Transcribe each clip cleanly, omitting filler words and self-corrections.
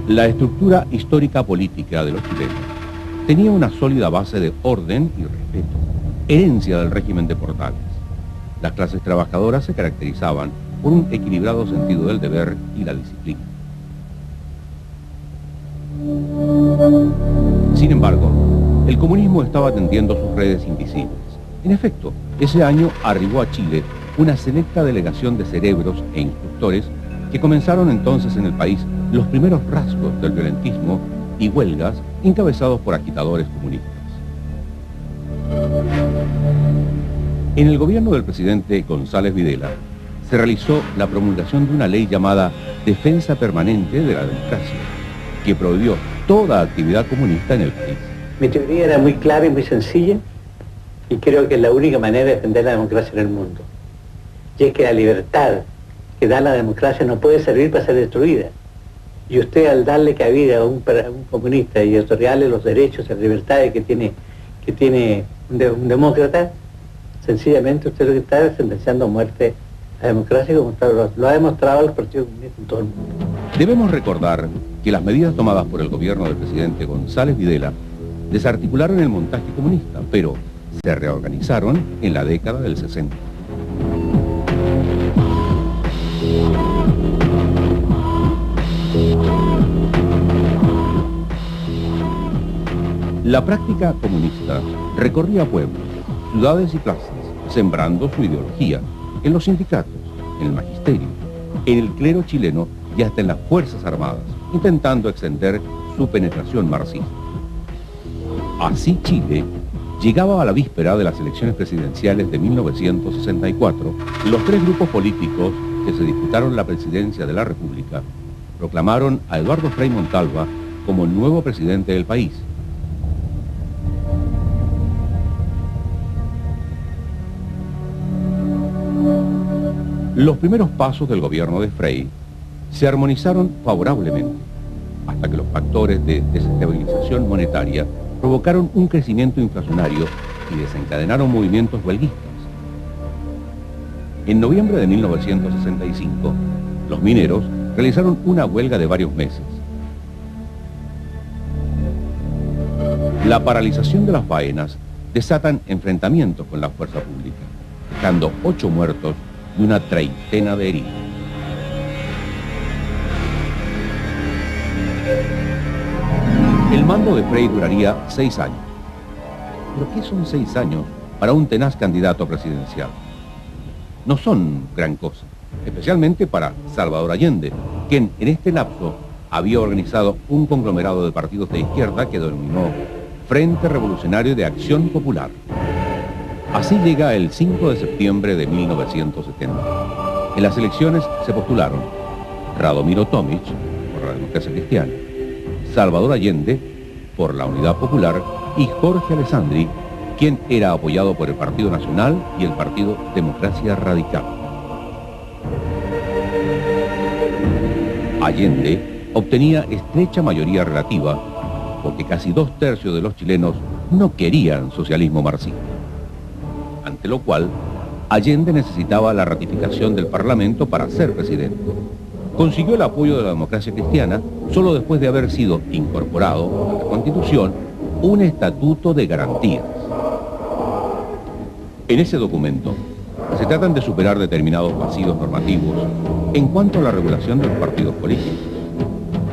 La estructura histórica política de los chilenos tenía una sólida base de orden y respeto, herencia del régimen de Portales. Las clases trabajadoras se caracterizaban por un equilibrado sentido del deber y la disciplina. Sin embargo, el comunismo estaba tendiendo sus redes invisibles. En efecto, ese año arribó a Chile una selecta delegación de cerebros e instructores que comenzaron entonces en el país los primeros rasgos del violentismo y huelgas encabezados por agitadores comunistas. En el gobierno del presidente González Videla se realizó la promulgación de una ley llamada Defensa Permanente de la Democracia, que prohibió toda actividad comunista en el país. Mi teoría era muy clara y muy sencilla, y creo que es la única manera de defender la democracia en el mundo. Y es que la libertad que da la democracia no puede servir para ser destruida. Y usted, al darle cabida a un comunista y otorgarle los derechos y las libertades que tiene un demócrata, sencillamente usted lo que está es sentenciando a muerte a la democracia, como lo ha demostrado el Partido Comunista en todo el mundo. Debemos recordar que las medidas tomadas por el gobierno del presidente González Videla desarticularon el montaje comunista, pero se reorganizaron en la década del 60. La práctica comunista recorría pueblos, ciudades y plazas, sembrando su ideología en los sindicatos, en el magisterio, en el clero chileno y hasta en las Fuerzas Armadas, intentando extender su penetración marxista. Así Chile llegaba a la víspera de las elecciones presidenciales de 1964. Los tres grupos políticos que se disputaron la presidencia de la República proclamaron a Eduardo Frei Montalva como el nuevo presidente del país. Los primeros pasos del gobierno de Frei se armonizaron favorablemente, hasta que los factores de desestabilización monetaria provocaron un crecimiento inflacionario y desencadenaron movimientos huelguistas. En noviembre de 1965, los mineros realizaron una huelga de varios meses. La paralización de las faenas desatan enfrentamientos con la fuerza pública, dejando 8 muertos y una treintena de heridos. El mando de Frei duraría 6 años. ¿Pero qué son 6 años para un tenaz candidato presidencial? No son gran cosa, especialmente para Salvador Allende, quien en este lapso había organizado un conglomerado de partidos de izquierda que denominó Frente Revolucionario de Acción Popular. Así llega el 5 de septiembre de 1970. En las elecciones se postularon Radomiro Tomic, por la Democracia Cristiana, Salvador Allende, por la Unidad Popular, y Jorge Alessandri, quien era apoyado por el Partido Nacional y el Partido Democracia Radical. Allende obtenía estrecha mayoría relativa porque casi 2/3 de los chilenos no querían socialismo marxista, ante lo cual Allende necesitaba la ratificación del Parlamento para ser presidente. Consiguió el apoyo de la Democracia Cristiana solo después de haber sido incorporado a la Constitución un estatuto de garantías. En ese documento se tratan de superar determinados vacíos normativos en cuanto a la regulación de los partidos políticos.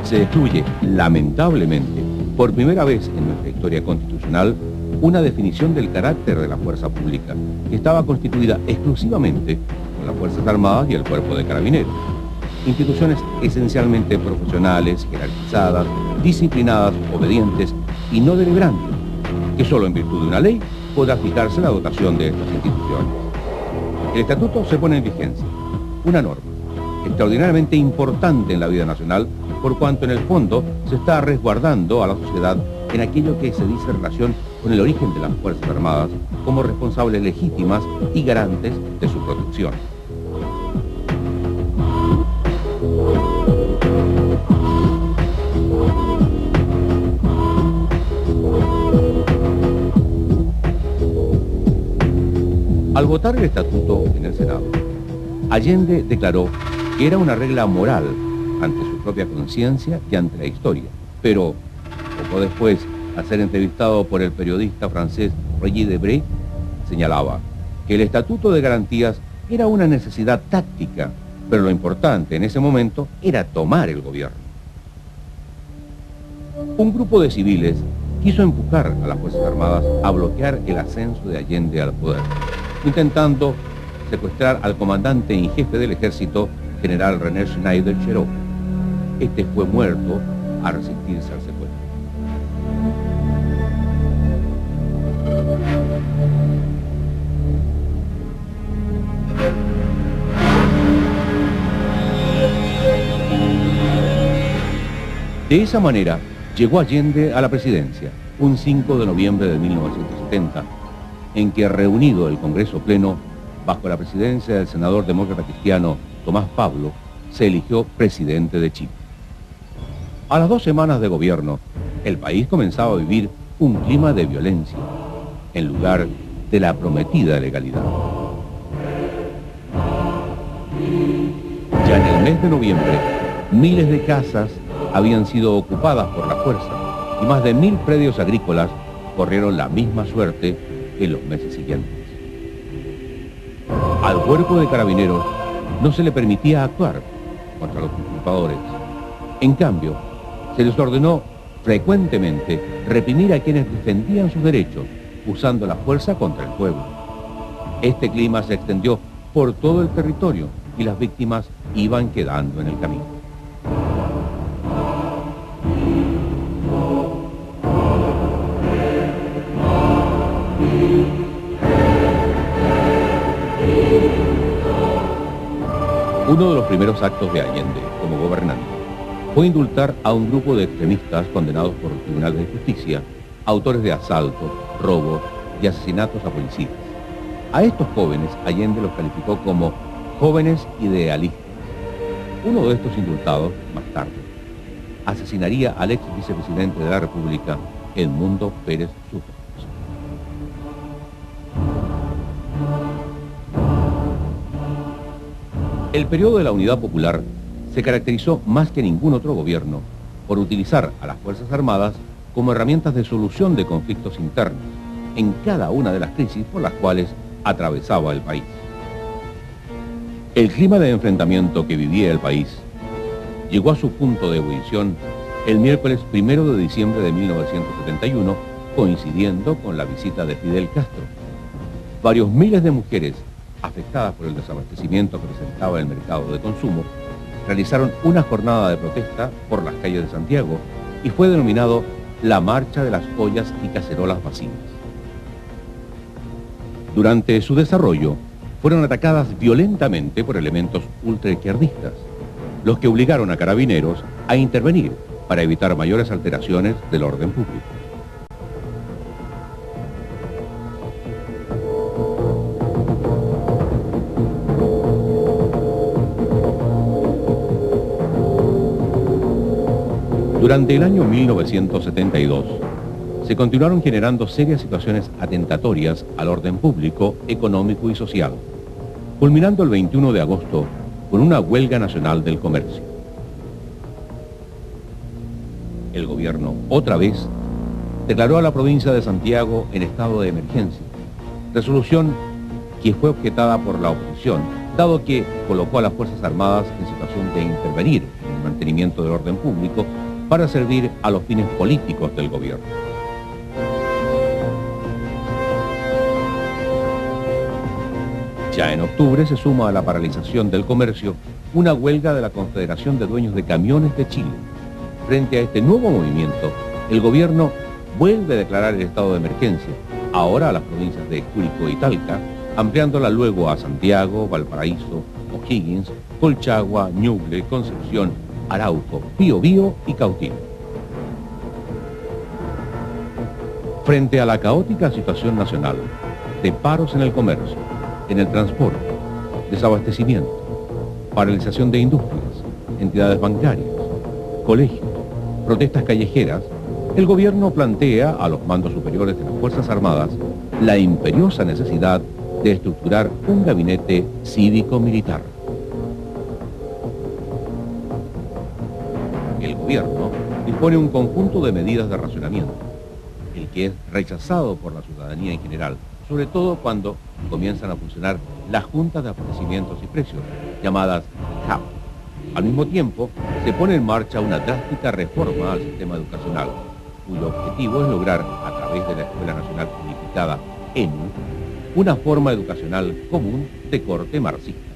Se excluye, lamentablemente, por primera vez en nuestra historia constitucional, una definición del carácter de la fuerza pública, que estaba constituida exclusivamente por las Fuerzas Armadas y el Cuerpo de Carabineros. Instituciones esencialmente profesionales, jerarquizadas, disciplinadas, obedientes y no deliberantes, que solo en virtud de una ley podrá fijarse la dotación de estas instituciones. El estatuto se pone en vigencia, una norma extraordinariamente importante en la vida nacional, por cuanto en el fondo se está resguardando a la sociedad en aquello que se dice en relación con el origen de las Fuerzas Armadas como responsables legítimas y garantes de su protección. Al votar el estatuto en el Senado, Allende declaró que era una regla moral ante su propia conciencia que ante la historia. Pero, poco después, al ser entrevistado por el periodista francés Roger Debré, señalaba que el Estatuto de Garantías era una necesidad táctica, pero lo importante en ese momento era tomar el gobierno. Un grupo de civiles quiso empujar a las Fuerzas Armadas a bloquear el ascenso de Allende al poder, intentando secuestrar al comandante en jefe del ejército, general René Schneider-Cherot. Este fue muerto al resistirse al secuestro. De esa manera, llegó Allende a la presidencia, un 5 de noviembre de 1970, en que, reunido el Congreso Pleno, bajo la presidencia del senador demócrata cristiano Tomás Pablo, se eligió presidente de Chile. A las 2 semanas de gobierno, el país comenzaba a vivir un clima de violencia, en lugar de la prometida legalidad. Ya en el mes de noviembre, miles de casas habían sido ocupadas por la fuerza y más de 1000 predios agrícolas corrieron la misma suerte en los meses siguientes. Al cuerpo de carabineros no se le permitía actuar contra los usurpadores. En cambio, se les ordenó frecuentemente reprimir a quienes defendían sus derechos, usando la fuerza contra el pueblo. Este clima se extendió por todo el territorio y las víctimas iban quedando en el camino. Uno de los primeros actos de Allende como gobernante fue indultar a un grupo de extremistas condenados por los tribunales de justicia, autores de asaltos, robos y asesinatos a policías. A estos jóvenes Allende los calificó como jóvenes idealistas. Uno de estos indultados, más tarde, asesinaría al ex vicepresidente de la República, Edmundo Pérez Suárez. El periodo de la Unidad Popular se caracterizó más que ningún otro gobierno por utilizar a las Fuerzas Armadas como herramientas de solución de conflictos internos en cada una de las crisis por las cuales atravesaba el país. El clima de enfrentamiento que vivía el país llegó a su punto de ebullición el miércoles 1 de diciembre de 1971, coincidiendo con la visita de Fidel Castro. Varios miles de mujeres afectadas por el desabastecimiento que presentaba el mercado de consumo, realizaron una jornada de protesta por las calles de Santiago y fue denominado la Marcha de las Ollas y Cacerolas Vacías. Durante su desarrollo, fueron atacadas violentamente por elementos ultraizquierdistas, los que obligaron a carabineros a intervenir para evitar mayores alteraciones del orden público. Durante el año 1972, se continuaron generando serias situaciones atentatorias al orden público, económico y social, culminando el 21 de agosto con una huelga nacional del comercio. El gobierno, otra vez, declaró a la provincia de Santiago en estado de emergencia, resolución que fue objetada por la oposición, dado que colocó a las Fuerzas Armadas en situación de intervenir en el mantenimiento del orden público para servir a los fines políticos del gobierno. Ya en octubre se suma a la paralización del comercio una huelga de la Confederación de Dueños de Camiones de Chile. Frente a este nuevo movimiento, el gobierno vuelve a declarar el estado de emergencia, ahora a las provincias de Curicó y Talca, ampliándola luego a Santiago, Valparaíso, O'Higgins, Colchagua, Ñuble, Concepción, Arauco, Biobío y Cautín. Frente a la caótica situación nacional de paros en el comercio, en el transporte, desabastecimiento, paralización de industrias, entidades bancarias, colegios, protestas callejeras, el gobierno plantea a los mandos superiores de las Fuerzas Armadas la imperiosa necesidad de estructurar un gabinete cívico-militar. El gobierno dispone un conjunto de medidas de racionamiento, el que es rechazado por la ciudadanía en general, sobre todo cuando comienzan a funcionar las juntas de abastecimientos y precios, llamadas CAP. Al mismo tiempo, se pone en marcha una drástica reforma al sistema educacional, cuyo objetivo es lograr, a través de la Escuela Nacional Unificada, ENU, una forma educacional común de corte marxista.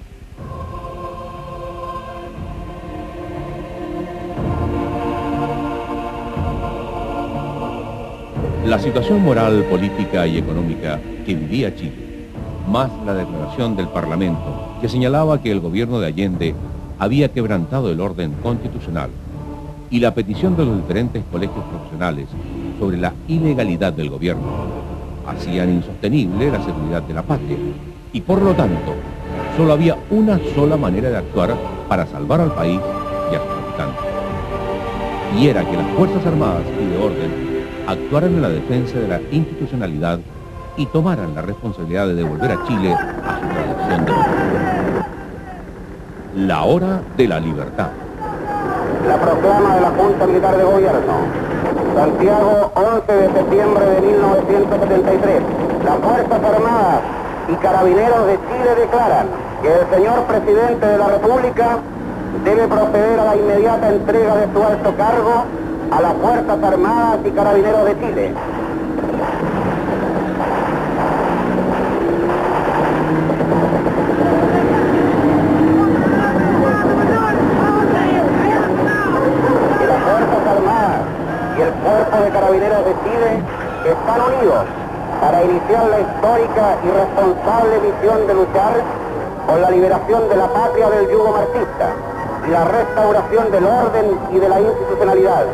La situación moral, política y económica que vivía Chile, más la declaración del Parlamento que señalaba que el gobierno de Allende había quebrantado el orden constitucional, y la petición de los diferentes colegios profesionales sobre la ilegalidad del gobierno, hacían insostenible la seguridad de la patria, y por lo tanto, solo había una sola manera de actuar para salvar al país y a sus habitantes. Y era que las Fuerzas Armadas y de orden actuaran en la defensa de la institucionalidad y tomaran la responsabilidad de devolver a Chile a su tradición democrática. La hora de la libertad. La proclama de la Junta Militar de Gobierno. Santiago, 11 de septiembre de 1973. Las Fuerzas Armadas y Carabineros de Chile declaran que el señor Presidente de la República debe proceder a la inmediata entrega de su alto cargo a las Fuerzas Armadas y Carabineros de Chile. Y el Cuerpo de Carabineros de Chile están unidos para iniciar la histórica y responsable misión de luchar por la liberación de la patria del yugo marxista y la restauración del orden y de la institucionalidad.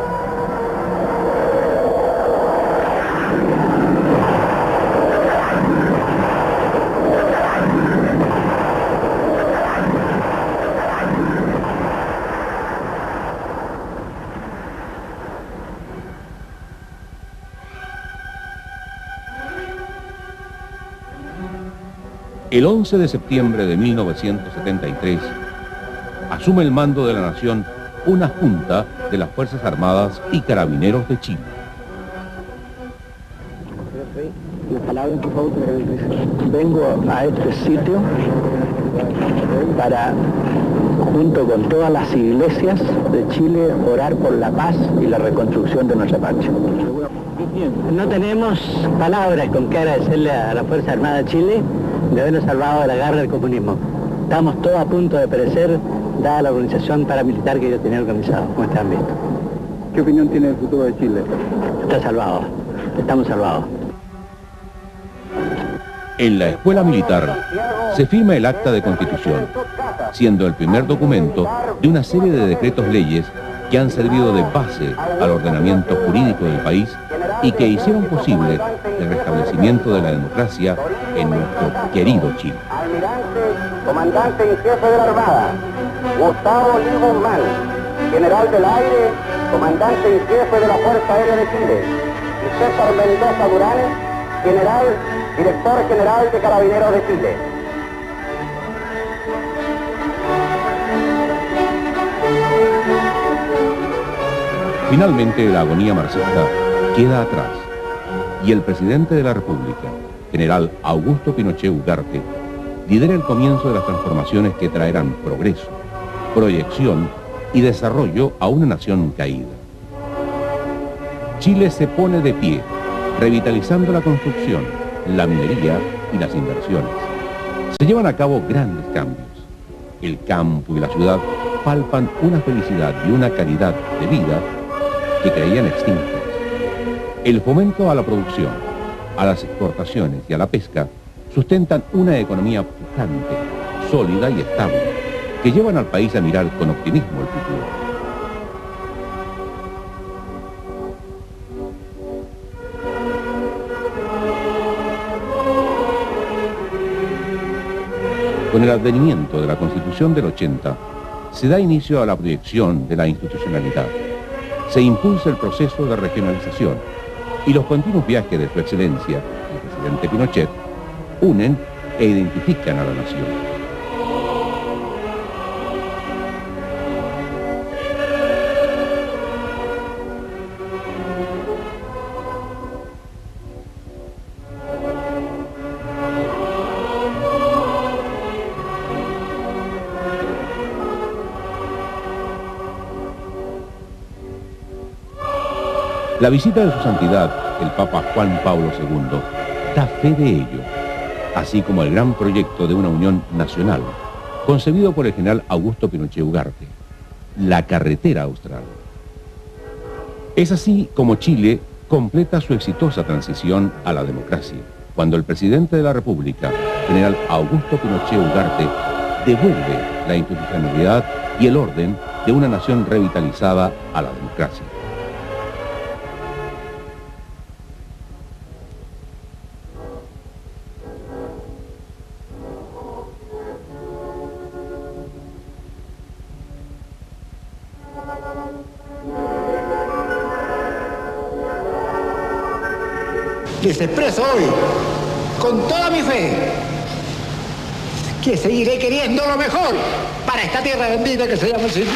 El 11 de septiembre de 1973, asume el mando de la nación una junta de las Fuerzas Armadas y Carabineros de Chile. Vengo a este sitio para, junto con todas las iglesias de Chile, orar por la paz y la reconstrucción de nuestra patria. No tenemos palabras con que agradecerle a la Fuerza Armada de Chile de habernos salvado de la garra del comunismo. Estamos todos a punto de perecer, dada la organización paramilitar que ellos tenían organizado, como ustedes han visto. ¿Qué opinión tiene del futuro de Chile? Está salvado, estamos salvados. En la escuela militar se firma el Acta de Constitución, siendo el primer documento de una serie de decretos leyes que han servido de base al ordenamiento jurídico del país y que hicieron posible el restablecimiento de la democracia en nuestro querido Chile. Almirante, comandante en jefe de la Armada, Gustavo Lee Guzmán, general del aire, comandante en jefe de la Fuerza Aérea de Chile, y César Mendoza Durán, general, director general de Carabineros de Chile. Finalmente, la agonía marxista queda atrás y el presidente de la República, general Augusto Pinochet Ugarte, lidera el comienzo de las transformaciones que traerán progreso, proyección y desarrollo a una nación caída. Chile se pone de pie, revitalizando la construcción, la minería y las inversiones. Se llevan a cabo grandes cambios. El campo y la ciudad palpan una felicidad y una calidad de vida que creían extintas. El fomento a la producción, a las exportaciones y a la pesca sustentan una economía pujante, sólida y estable, que llevan al país a mirar con optimismo el futuro. Con el advenimiento de la Constitución del 80, se da inicio a la proyección de la institucionalidad. Se impulsa el proceso de regionalización y los continuos viajes de su excelencia, el presidente Pinochet, unen e identifican a la nación. La visita de su santidad, el Papa Juan Pablo II, da fe de ello, así como el gran proyecto de una unión nacional, concebido por el general Augusto Pinochet Ugarte, la carretera austral. Es así como Chile completa su exitosa transición a la democracia, cuando el presidente de la República, general Augusto Pinochet Ugarte, devuelve la institucionalidad y el orden de una nación revitalizada a la democracia. Les expreso hoy, con toda mi fe, que seguiré queriendo lo mejor para esta tierra bendita que se llama Chile.